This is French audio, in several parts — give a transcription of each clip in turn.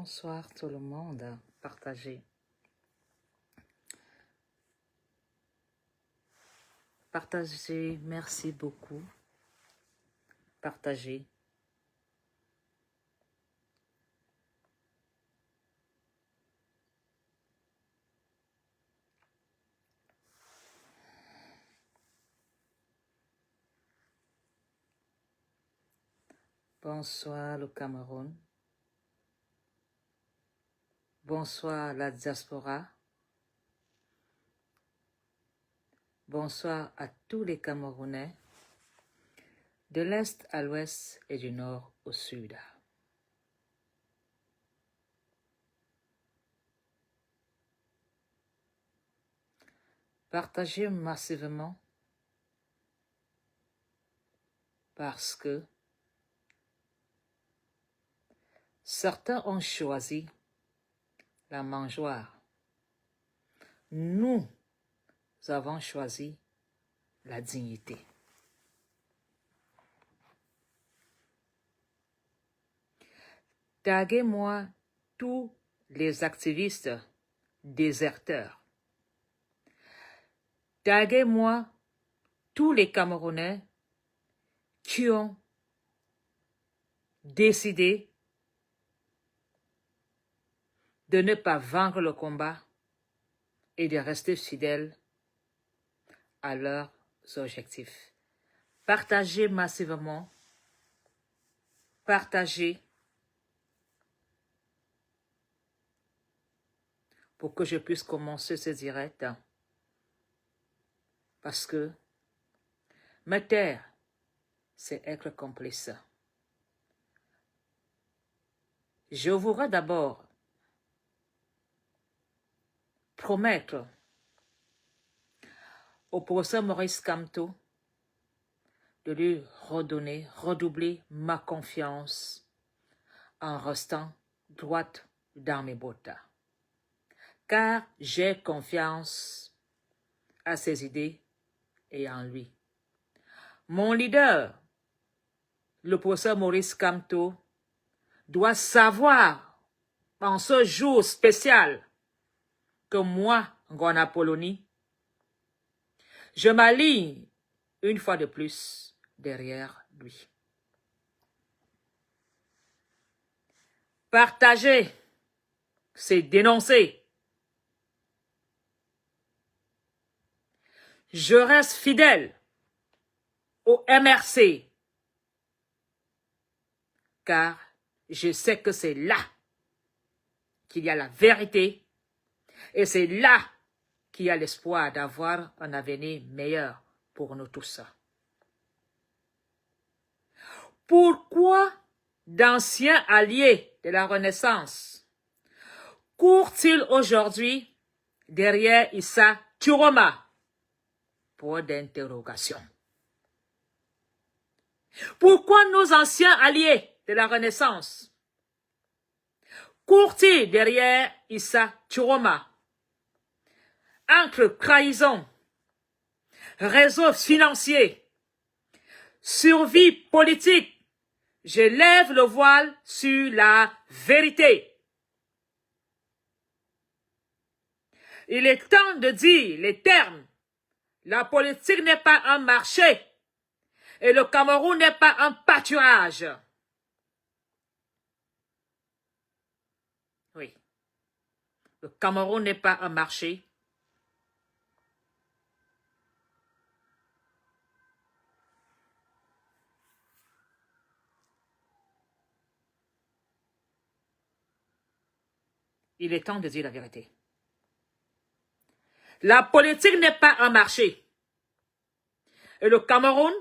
Bonsoir tout le monde. Partagez. Partagez. Merci beaucoup. Partagez. Bonsoir le Cameroun. Bonsoir la diaspora. Bonsoir à tous les Camerounais, de l'Est à l'Ouest et du Nord au Sud. Partagez massivement parce que certains ont choisi la mangeoire. Nous avons choisi la dignité. Taguez-moi tous les activistes déserteurs. Taguez-moi tous les Camerounais qui ont décidé de ne pas vaincre le combat et de rester fidèles à leurs objectifs. Partagez massivement, partagez pour que je puisse commencer ce direct parce que me taire, c'est être complice. Je voudrais d'abord promettre au professeur Maurice Kamto de lui redoubler ma confiance en restant droite dans mes bottes. Car j'ai confiance à ses idées et en lui. Mon leader, le professeur Maurice Kamto, doit savoir en ce jour spécial que moi, Ngona Polony, je m'aligne une fois de plus derrière lui. Partager, c'est dénoncer. Je reste fidèle au MRC, car je sais que c'est là qu'il y a la vérité et c'est là qu'il y a l'espoir d'avoir un avenir meilleur pour nous tous. Pourquoi d'anciens alliés de la Renaissance courent-ils aujourd'hui derrière Issa Turoma? Point d'interrogation. Pourquoi nos anciens alliés de la Renaissance courent-ils derrière Issa Turoma? Entre trahison, réseau financier, survie politique, je lève le voile sur la vérité. Il est temps de dire les termes. La politique n'est pas un marché et le Cameroun n'est pas un pâturage. Oui, le Cameroun n'est pas un marché. Il est temps de dire la vérité. La politique n'est pas un marché. Et le Cameroun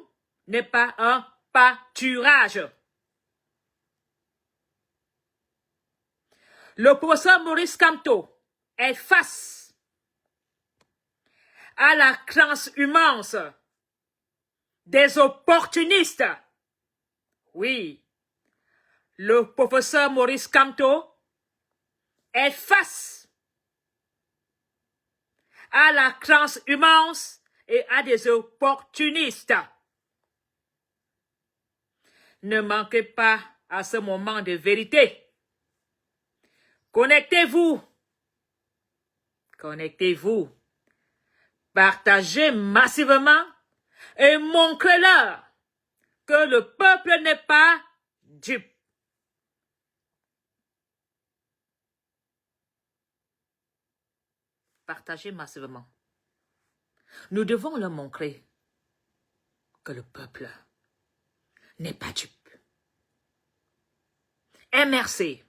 n'est pas un pâturage. Le professeur Maurice Kamto est face à la transhumance des opportunistes. Oui, le professeur Maurice Kamto est face à la transhumance et à des opportunistes. Ne manquez pas à ce moment de vérité. Connectez-vous. Connectez-vous. Partagez massivement et montrez-leur que le peuple n'est pas dupe. Partagez massivement. Nous devons leur montrer que le peuple n'est pas dupe. MRC,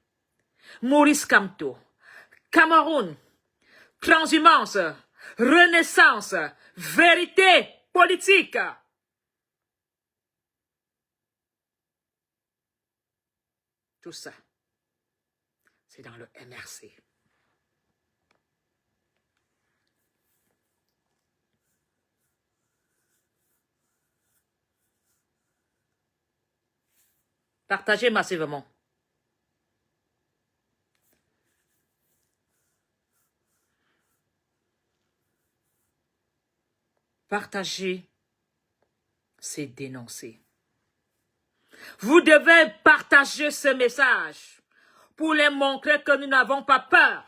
Maurice Kamto, Cameroun, transhumance, renaissance, vérité politique. Tout ça, c'est dans le MRC. Partagez massivement. Partager, c'est dénoncer. Vous devez partager ce message pour les montrer que nous n'avons pas peur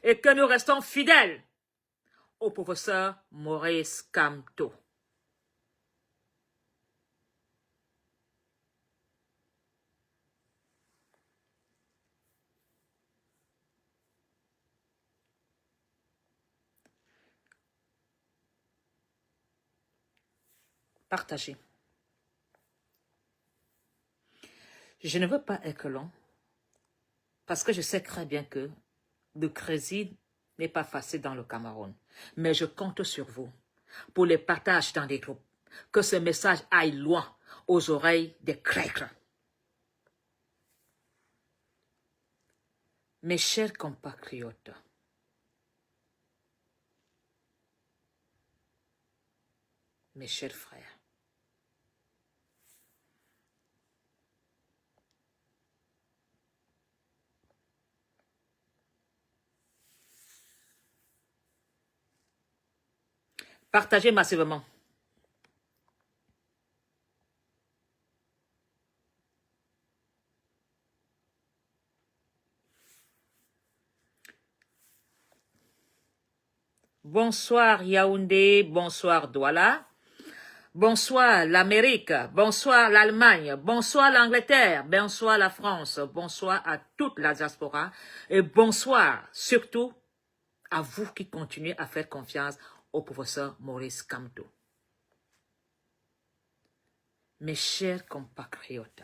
et que nous restons fidèles au professeur Maurice Kamto. Partagez. Je ne veux pas être long parce que je sais très bien que le crédit n'est pas facile dans le Cameroun. Mais je compte sur vous pour les partages dans des groupes. Que ce message aille loin aux oreilles des craigres. Mes chers compatriotes, mes chers frères, partagez massivement. Bonsoir Yaoundé, bonsoir Douala, bonsoir l'Amérique, bonsoir l'Allemagne, bonsoir l'Angleterre, bonsoir la France, bonsoir à toute la diaspora et bonsoir surtout à vous qui continuez à faire confiance au professeur Maurice Kamto. Mes chers compatriotes,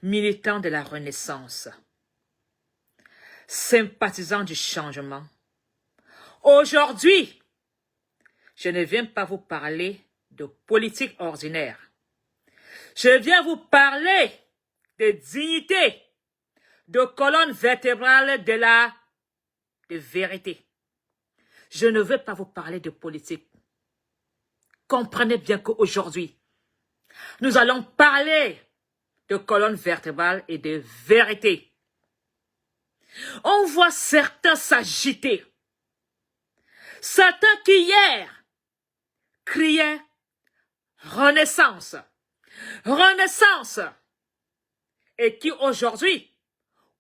militants de la Renaissance, sympathisants du changement, aujourd'hui, je ne viens pas vous parler de politique ordinaire. Je viens vous parler de dignité, de colonne vertébrale de la vérité. Je ne veux pas vous parler de politique. Comprenez bien qu'aujourd'hui, nous allons parler de colonne vertébrale et de vérité. On voit certains s'agiter. Certains qui hier criaient Renaissance, Renaissance, et qui aujourd'hui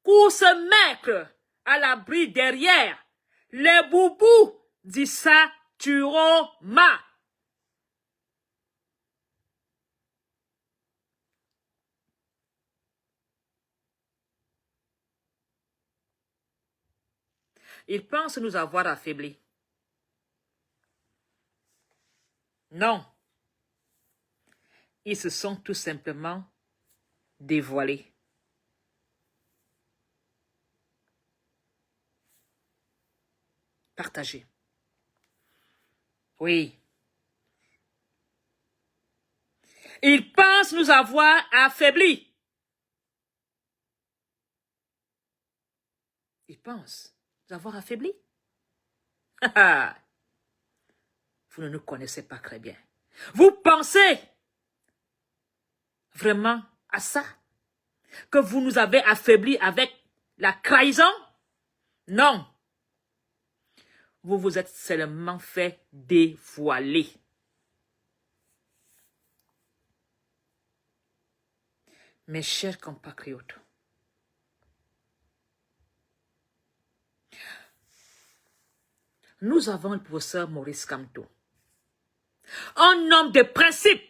courent se mettre à l'abri derrière les boubous d'Issa Turoma. Ils pensent nous avoir affaiblis. Non. Ils se sont tout simplement dévoilés. Partagez. Oui. Ils pensent nous avoir affaiblis. Ils pensent nous avoir affaiblis. Vous ne nous connaissez pas très bien. Vous pensez vraiment à ça? Que vous nous avez affaiblis avec la trahison? Non. Vous vous êtes seulement fait dévoiler. Mes chers compatriotes, nous avons le professeur Maurice Kamto. Un homme de principe.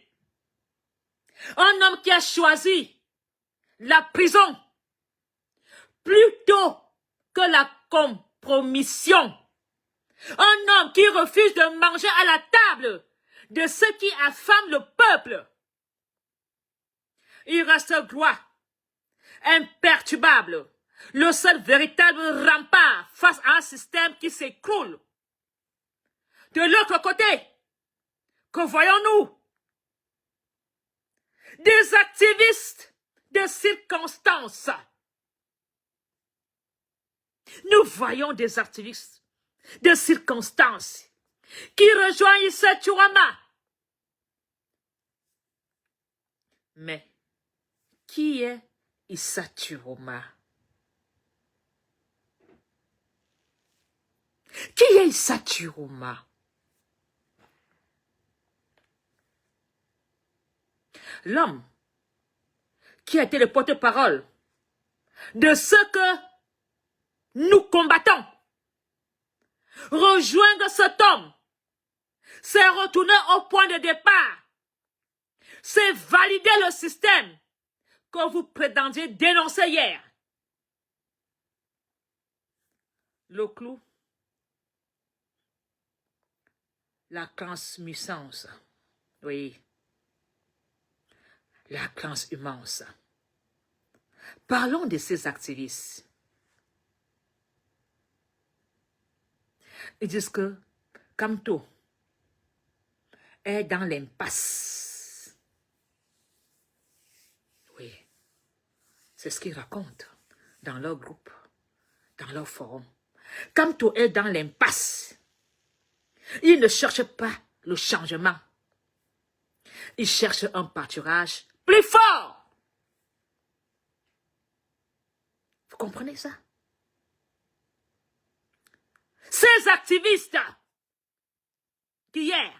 Un homme qui a choisi la prison plutôt que la compromission. Un homme qui refuse de manger à la table de ceux qui affament le peuple. Il reste gloire, imperturbable, le seul véritable rempart face à un système qui s'écroule. De l'autre côté, que voyons-nous? Des activistes de circonstances. Nous voyons des activistes de circonstances qui rejoignent Issa Chiroma. Mais qui est Issa Chiroma? Qui est Issa Chiroma? L'homme qui a été le porte-parole de ce que nous combattons. Rejoindre cet homme, c'est retourner au point de départ. C'est valider le système que vous prétendiez dénoncer hier. Le clou, la transmussance. Oui. La transhumance. Parlons de ces activistes. Ils disent que Kamto est dans l'impasse. Oui, c'est ce qu'ils racontent dans leur groupe, dans leur forum. Kamto est dans l'impasse. Il ne cherche pas le changement. Il cherche un pâturage plus fort. Vous comprenez ça? Ces activistes qui hier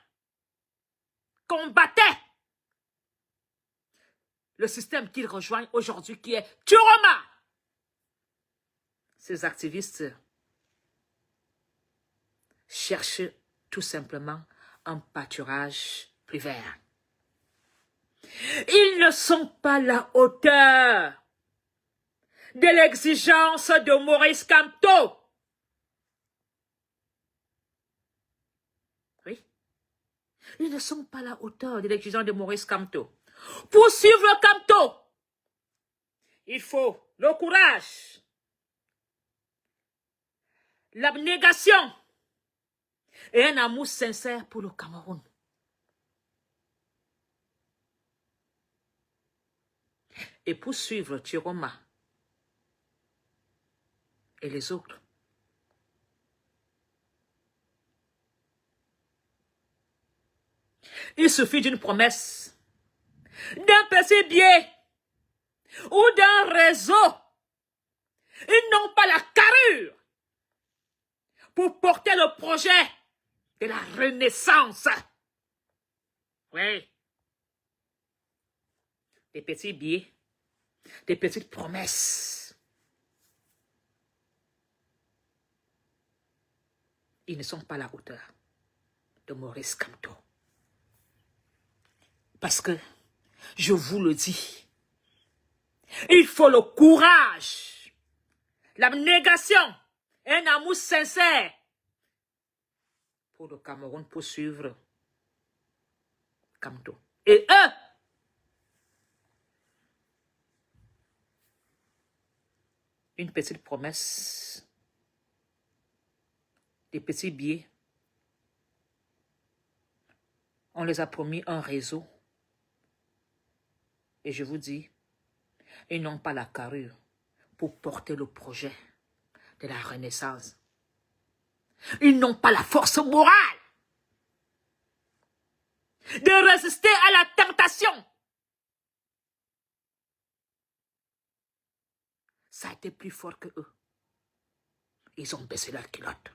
combattaient le système qu'ils rejoignent aujourd'hui qui est Chiroma. Ces activistes cherchent tout simplement un pâturage plus vert. Ils ne sont pas à la hauteur de l'exigence de Maurice Kamto. Oui. Ils ne sont pas à la hauteur de l'exigence de Maurice Kamto. Pour suivre Kamto, il faut le courage, l'abnégation et un amour sincère pour le Cameroun. Et pour suivre Chiroma et les autres, il suffit d'une promesse, d'un petit billet ou d'un réseau. Ils n'ont pas la carrure pour porter le projet de la renaissance. Oui. Des petits billets, des petites promesses. Ils ne sont pas à la hauteur de Maurice Kamto. Parce que, je vous le dis, il faut le courage, l'abnégation, un amour sincère pour le Cameroun, pour suivre Kamto. Et eux, une petite promesse, des petits billets. On les a promis un réseau. Et je vous dis, ils n'ont pas la carrure pour porter le projet de la Renaissance. Ils n'ont pas la force morale de résister à la tentation. Ça a été plus fort que eux. Ils ont baissé leur culotte.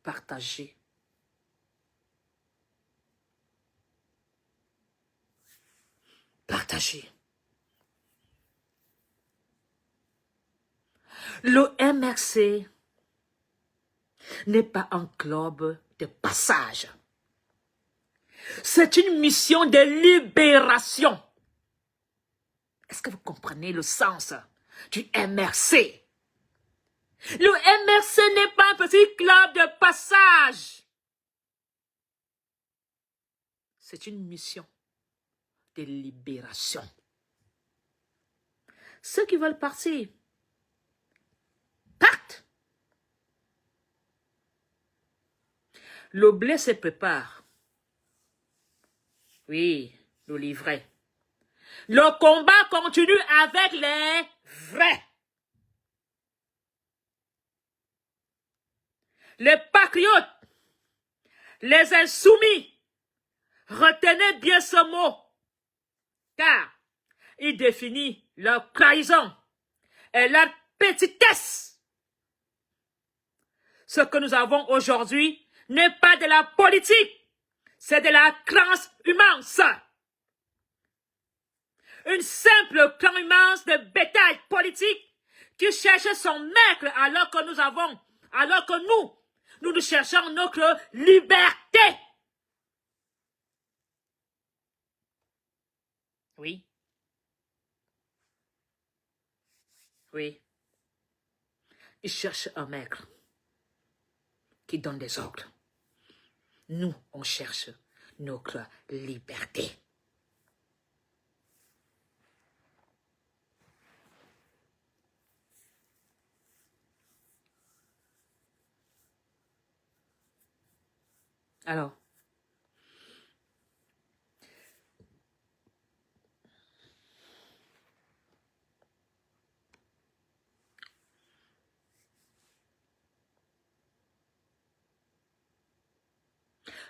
Partagez. Partagez. Le MRC n'est pas un club de passage. C'est une mission de libération. Est-ce que vous comprenez le sens du MRC? Le MRC n'est pas un petit club de passage. C'est une mission de libération. Ceux qui veulent partir, partent. Le blé se prépare. Oui, le livret. Le combat continue avec les vrais. Les patriotes, les insoumis, retenez bien ce mot, car il définit leur trahison et leur petitesse. Ce que nous avons aujourd'hui n'est pas de la politique, c'est de la transhumance. Une simple transhumance de bétail politique qui cherche son maître alors que nous cherchons notre liberté. Oui. Oui. Il cherche un maître qui donne des ordres. Nous, on cherche notre liberté. Alors,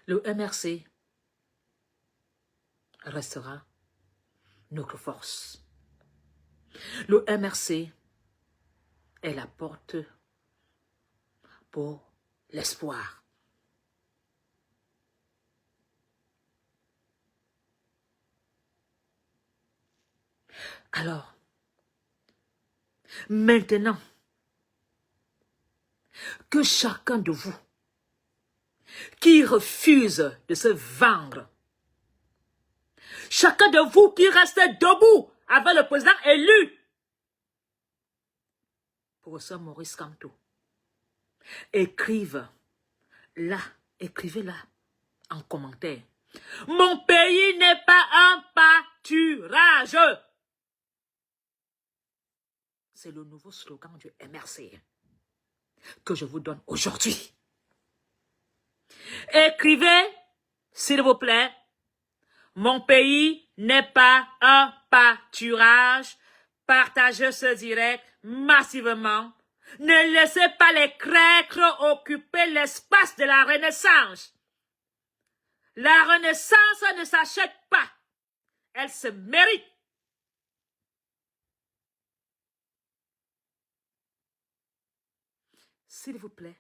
le MRC restera notre force. Le MRC est la porte pour l'espoir. Alors, maintenant que chacun de vous qui refuse de se vendre, chacun de vous qui reste debout avec le président élu, professeur Maurice Kamto, écrivez-la en commentaire. Mon pays n'est pas un pâturage. C'est le nouveau slogan du MRC que je vous donne aujourd'hui. Écrivez, s'il vous plaît, mon pays n'est pas un pâturage. Partagez ce direct massivement. Ne laissez pas les crêtres occuper l'espace de la Renaissance. La Renaissance ne s'achète pas. Elle se mérite. S'il vous plaît,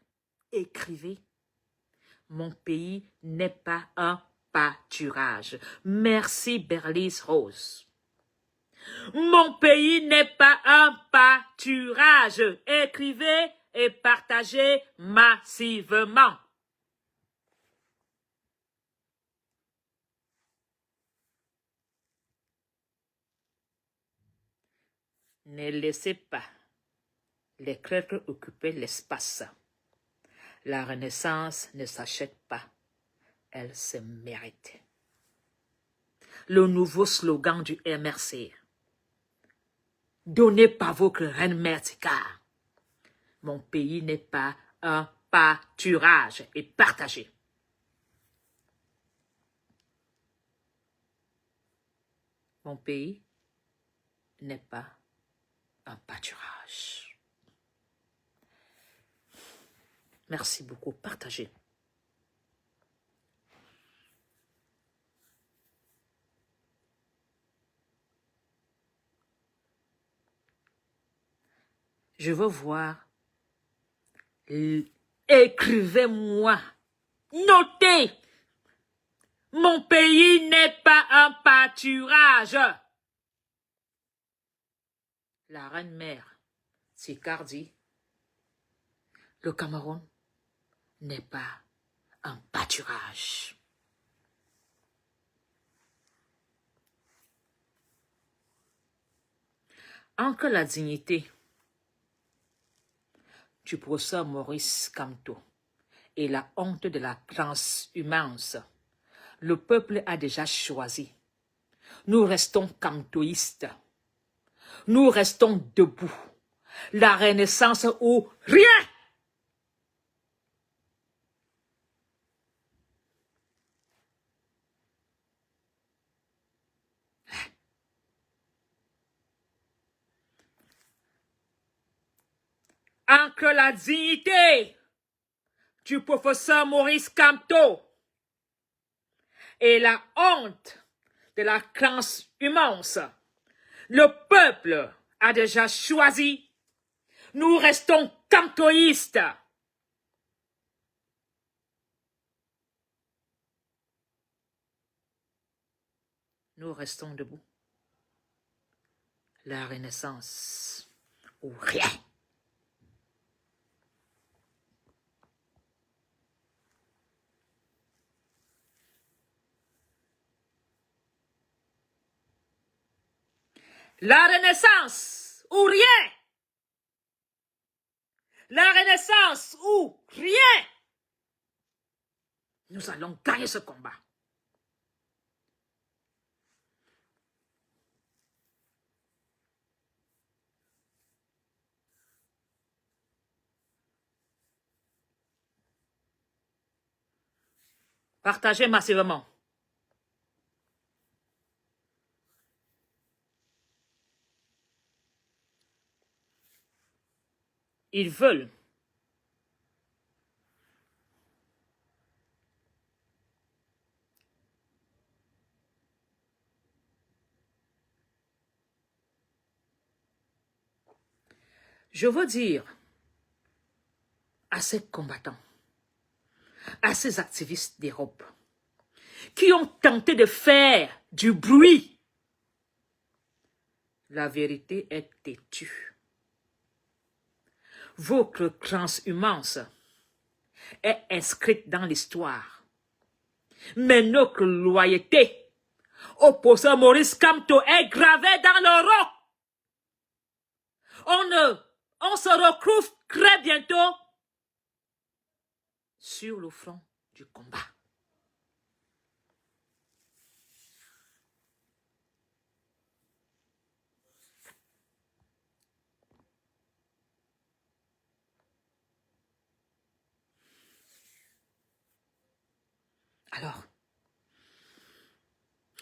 écrivez. Mon pays n'est pas un pâturage. Merci Berlise Rose. Mon pays n'est pas un pâturage. Écrivez et partagez massivement. Ne laissez pas les crêtres occuper l'espace. La Renaissance ne s'achète pas, elle se mérite. Le nouveau slogan du MRC. Donnez par votre reine mère Tika. Mon pays n'est pas un pâturage et partagez. Mon pays n'est pas un pâturage. Merci beaucoup. Partagez. Je veux voir. Écrivez-moi. Notez. Mon pays n'est pas un pâturage. La reine mère Sicard dit, le Cameroun n'est pas un pâturage. Entre la dignité du professeur Maurice Kamto et la honte de la transhumance, le peuple a déjà choisi. Nous restons kamtoïstes. Nous restons debout. La Renaissance ou rien. Entre la dignité du professeur Maurice Kamto et la honte de la transhumance, le peuple a déjà choisi. Nous restons kamtoïstes. Nous restons debout. La Renaissance ou rien. La Renaissance ou rien. La Renaissance ou rien. Nous allons gagner ce combat. Partagez massivement. Ils veulent je veux dire à ces combattants, à ces activistes d'Europe, qui ont tenté de faire du bruit. La vérité est têtue. Votre transhumance est inscrite dans l'histoire. Mais notre loyauté au professeur Maurice Kamto est gravée dans le roc. On se retrouve très bientôt sur le front du combat. Alors,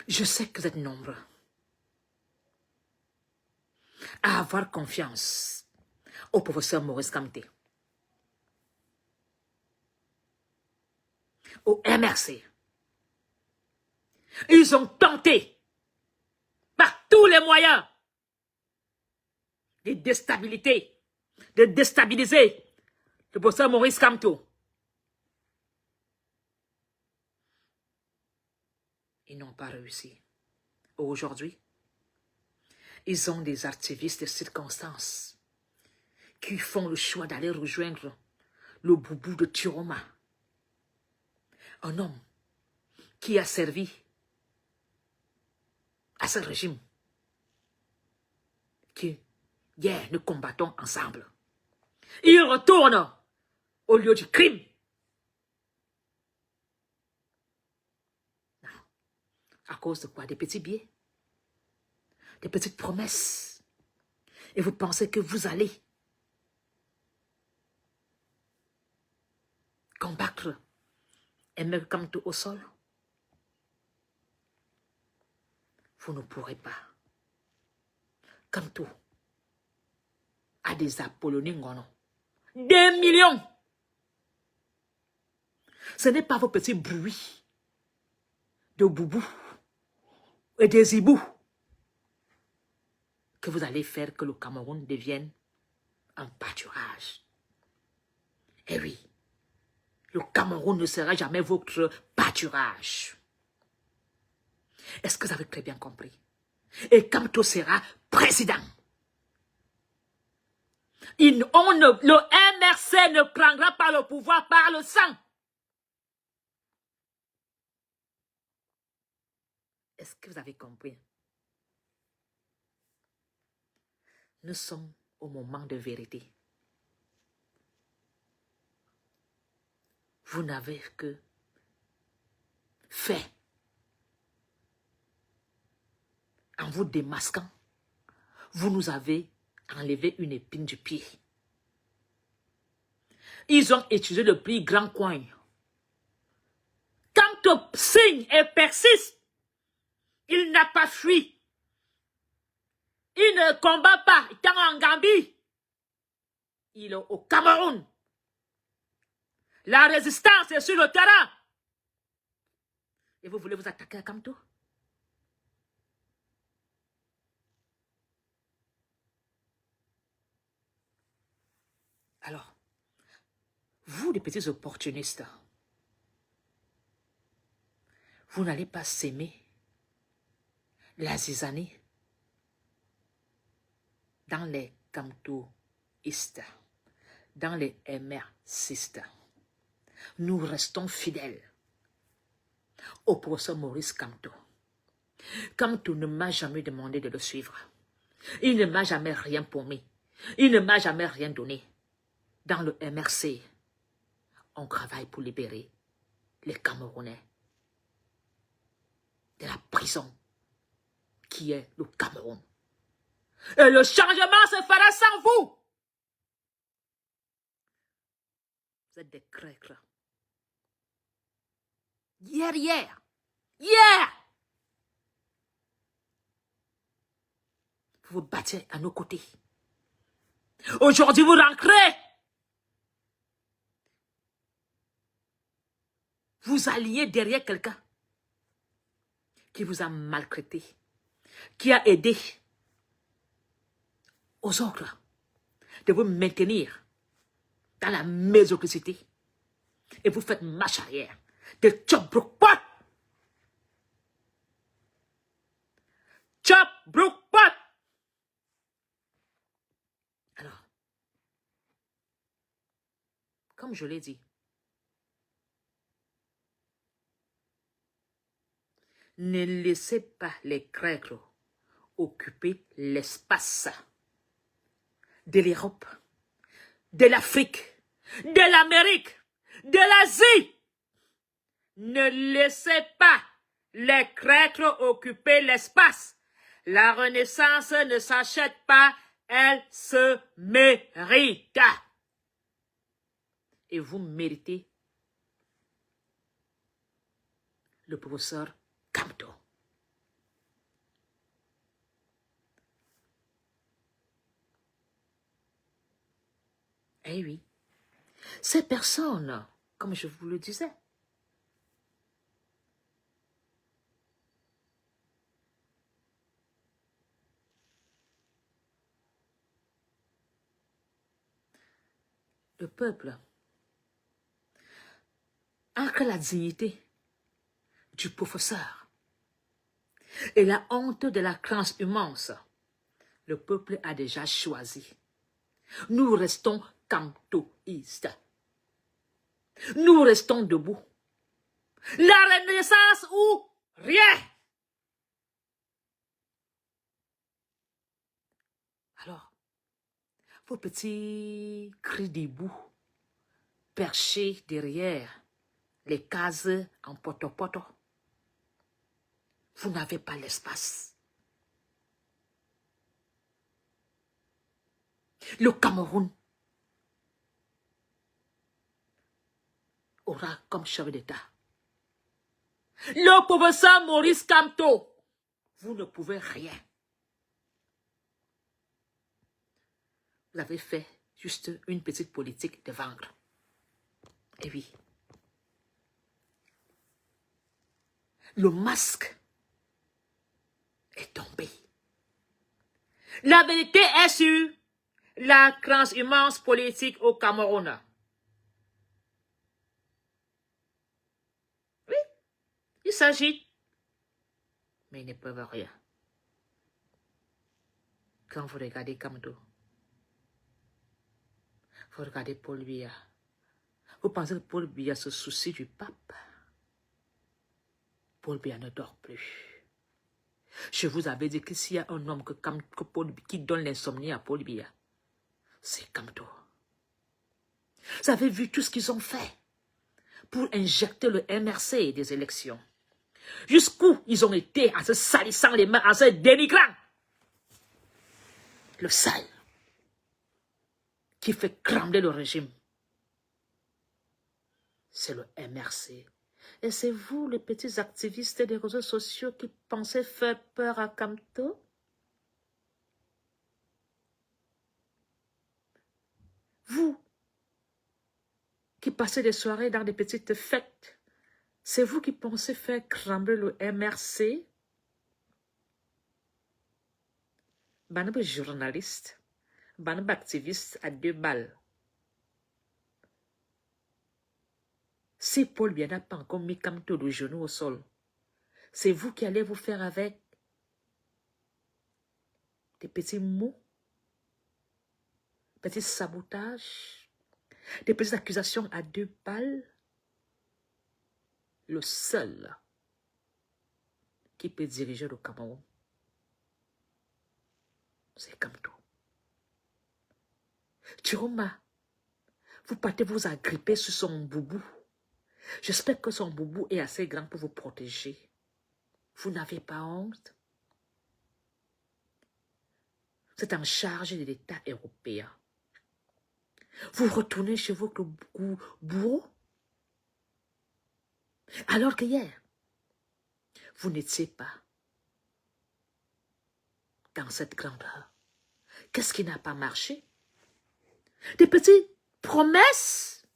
je sais que vous êtes nombreux à avoir confiance au professeur Maurice Kamto, au MRC. Ils ont tenté par tous les moyens de déstabiliser le professeur Maurice Kamto. Ils n'ont pas réussi. Aujourd'hui, ils ont des activistes de circonstances qui font le choix d'aller rejoindre le boubou de Turoma. Un homme qui a servi à ce régime qui, hier, nous combattons ensemble. Ils retournent au lieu du crime. Non. À cause de quoi? Des petits billets, des petites promesses. Et vous pensez que vous allez combattre Emel Kamto au sol? Vous ne pourrez pas. Kamto a des Apolloniens Ngono. Des millions. Ce n'est pas vos petits bruits de boubou et des hiboux que vous allez faire que le Cameroun devienne un pâturage. Eh oui, le Cameroun ne sera jamais votre pâturage. Est-ce que vous avez très bien compris? Et Kamto sera président. Le MRC ne prendra pas le pouvoir par le sang. Est-ce que vous avez compris? Nous sommes au moment de vérité. Vous n'avez que fait en vous démasquant. Vous nous avez enlevé une épine du pied. Ils ont utilisé le plus grand coin. Quand on signe et persiste, il n'a pas fui. Il ne combat pas. Il est en Gambie. Il est au Cameroun. La résistance est sur le terrain. Et vous voulez vous attaquer à Kamto? Alors, vous les petits opportunistes, vous n'allez pas s'aimer la zizanie dans les Kamtoistes, dans les MRCistes. Nous restons fidèles au professeur Maurice Kamto. Kamto ne m'a jamais demandé de le suivre. Il ne m'a jamais rien promis. Il ne m'a jamais rien donné. Dans le MRC, on travaille pour libérer les Camerounais de la prison qui est le Cameroun. Et le changement se fera sans vous. Vous êtes des crèques. Hier. Vous vous battez à nos côtés. Aujourd'hui, vous rentrez. Vous alliez derrière quelqu'un qui vous a maltraité, qui a aidé aux autres de vous maintenir dans la médiocrité. Et vous faites marche arrière. De chop brook pot. Chop brook pot. Alors, comme je l'ai dit, ne laissez pas les Grecs occuper l'espace de l'Europe, de l'Afrique, de l'Amérique, de l'Asie. Ne laissez pas les Grecs occuper l'espace. La Renaissance ne s'achète pas, elle se mérite. Et vous méritez le professeur Kamto. Eh oui, ces personnes, comme je vous le disais, le peuple a que la dignité du professeur et la honte de la transhumance. Le peuple a déjà choisi. Nous restons kamtoïstes. Nous restons debout. La Renaissance ou rien. Alors, vos petits cris debout, perchés derrière les cases en poto-poto, vous n'avez pas l'espace. Le Cameroun aura comme chef d'État le professeur Maurice Kamto. Vous ne pouvez rien. Vous avez fait juste une petite politique de vendre. Et oui. Le masque est tombé. La vérité est sur la transhumance politique au Cameroun. Oui, il s'agit. Mais ils ne peuvent rien. Quand vous regardez Kamto, Faut regarder Paul Biya. Vous pensez que Paul Biya se soucie du pape? Paul Biya ne dort plus. Je vous avais dit que s'il y a un homme qui donne l'insomnie à Paul Biya, c'est Kamto. Vous avez vu tout ce qu'ils ont fait pour injecter le MRC des élections. Jusqu'où ils ont été en se salissant les mains, en se dénigrant. Le sale qui fait cramer le régime, c'est le MRC. Et c'est vous, les petits activistes des réseaux sociaux, qui pensez faire peur à Kamto? Vous, qui passez des soirées dans des petites fêtes, c'est vous qui pensez faire cramer le MRC? Banab journaliste, banab activiste à 2 balles. Si Paul Biya n'a pas encore mis Kamto le genou au sol, c'est vous qui allez vous faire avec des petits mots, petits sabotages, des petites accusations à 2 balles. Le seul qui peut diriger le Cameroun, c'est Kamto. Chiroma, vous partez vous agripper sur son boubou. J'espère que son boubou est assez grand pour vous protéger. Vous n'avez pas honte? Vous êtes en charge de l'État européen. Vous retournez chez votre bourreau? Alors que hier, vous n'étiez pas dans cette grandeur. Qu'est-ce qui n'a pas marché? Des petites promesses,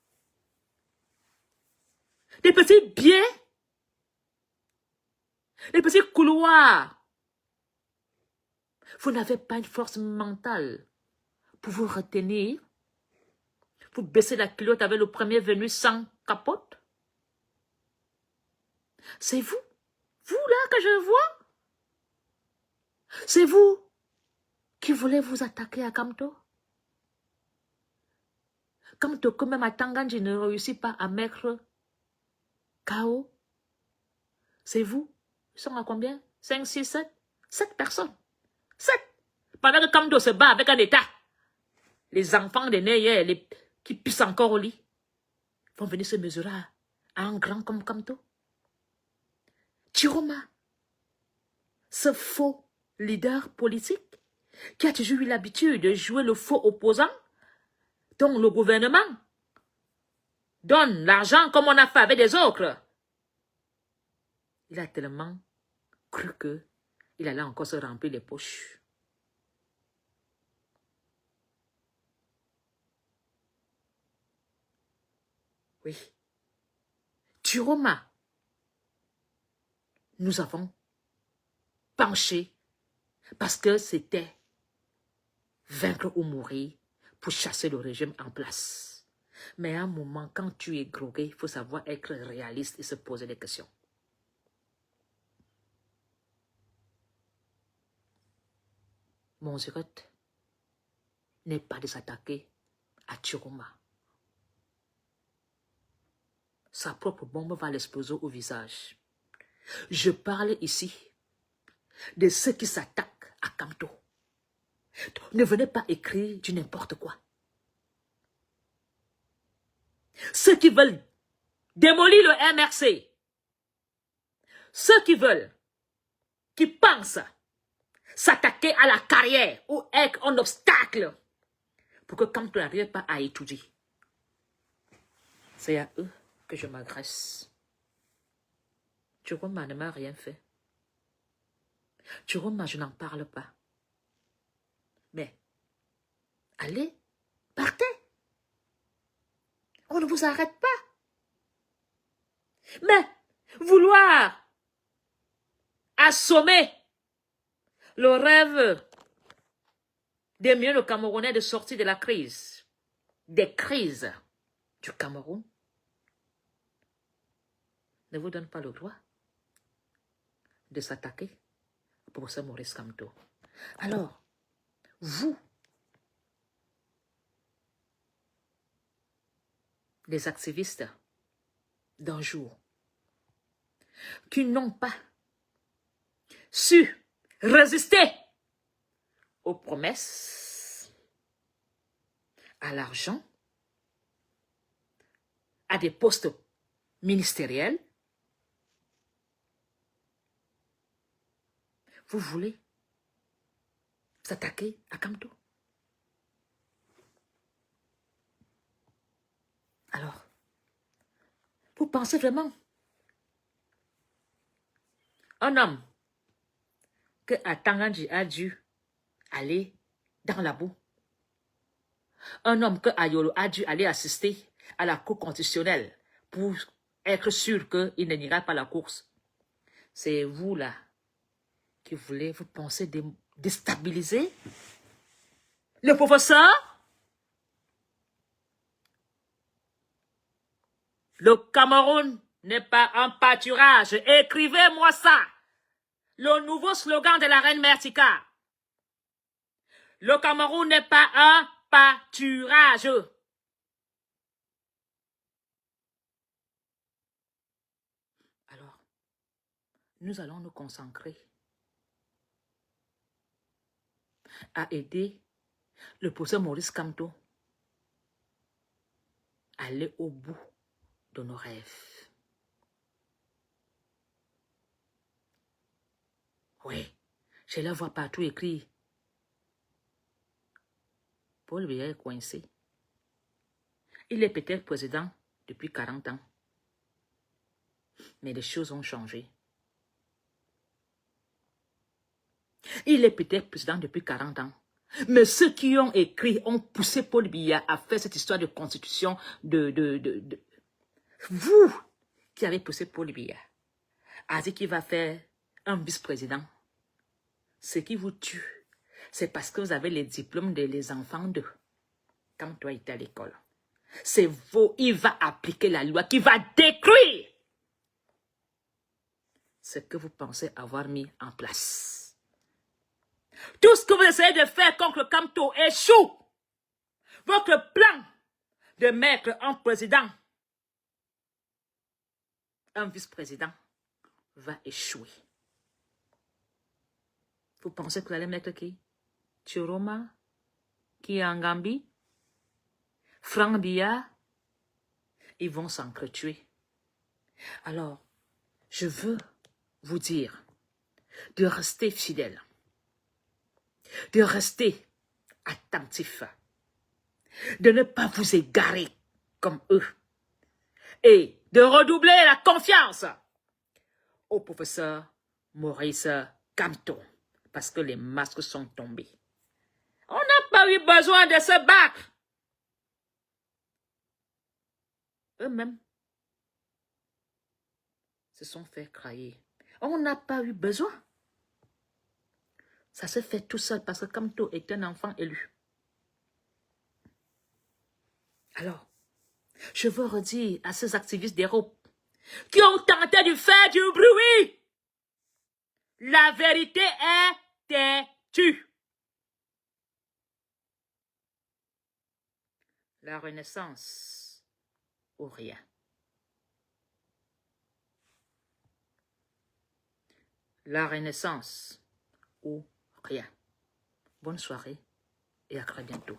des petits biens, des petits couloirs. Vous n'avez pas une force mentale pour vous retenir. Vous baissez la culotte avec le premier venu sans capote. C'est vous, là que je vois. C'est vous qui voulez vous attaquer à Kamto. Kamto, quand même à Tanganji ne réussit pas à mettre KO. C'est vous. Ils sont à combien? 5, 6, 7? 7 personnes. 7. Pendant que Kamto se bat avec un État. Les enfants des nés qui pissent encore au lit vont venir se mesurer à un grand comme Kamto. Chiroma, ce faux leader politique qui a toujours eu l'habitude de jouer le faux opposant, dont le gouvernement donne l'argent comme on a fait avec des autres. Il a tellement cru qu'il allait encore se remplir les poches. Oui. Chiroma, nous avons penché parce que c'était vaincre ou mourir pour chasser le régime en place. Mais à un moment, quand tu es grogué, il faut savoir être réaliste et se poser des questions. Mon zirette n'est pas de s'attaquer à Chiroma. Sa propre bombe va l'exploser au visage. Je parle ici de ceux qui s'attaquent à Kamto. Ne venez pas écrire du n'importe quoi. Ceux qui veulent démolir le MRC, ceux qui pensent s'attaquer à la carrière ou être un obstacle pour que Kamto n'arrive pas à étudier, c'est à eux que je m'adresse. Chiroma ne m'a rien fait. Chiroma, je n'en parle pas. Mais, allez, partez. On ne vous arrête pas. Mais, vouloir assommer le rêve des millions de Camerounais de sortir de la crise, des crises du Cameroun, ne vous donne pas le droit de s'attaquer au professeur Maurice Kamto. Alors, vous, des activistes d'un jour qui n'ont pas su résister aux promesses, à l'argent, à des postes ministériels. Vous voulez s'attaquer à Kamto? Alors, vous pensez vraiment un homme que Atanganji a dû aller dans la boue, un homme que Ayolo a dû aller assister à la Cour constitutionnelle pour être sûr qu'il ne n'ira pas la course, c'est vous là qui voulez, vous pensez déstabiliser le professeur? Le Cameroun n'est pas un pâturage. Écrivez-moi ça. Le nouveau slogan de la reine Mertika. Le Cameroun n'est pas un pâturage. Alors, nous allons nous concentrer à aider le professeur Maurice Kamto à aller au bout de nos rêves. Oui, je la vois partout écrit. Paul Biya est coincé. Il est peut-être président depuis 40 ans. Mais les choses ont changé. Il est peut-être président depuis 40 ans. Mais ceux qui ont écrit ont poussé Paul Biya à faire cette histoire de constitution Vous qui avez poussé Paul Biya à dire qu'il va faire un vice-président. Ce qui vous tue, c'est parce que vous avez les diplômes des enfants d'eux. Quand toi était à l'école. C'est vous, il va appliquer la loi qui va détruire ce que vous pensez avoir mis en place. Tout ce que vous essayez de faire contre Kamto échoue. Votre plan de mettre un président, un vice-président, va échouer. Vous pensez que vous allez mettre qui? Chiroma, qui est en Gambie, Franck Biya, ils vont s'entretuer. Alors, je veux vous dire de rester fidèle, de rester attentif, de ne pas vous égarer comme eux et de redoubler la confiance au professeur Maurice Kamto parce que les masques sont tombés. On n'a pas eu besoin de se battre. Eux-mêmes se sont fait crailler. On n'a pas eu besoin. Ça se fait tout seul parce que Kamto est un enfant élu. Alors, je veux redire à ces activistes d'Europe qui ont tenté de faire du bruit. La vérité est têtue. La renaissance ou rien. La renaissance ou rien. Bonne soirée et à très bientôt.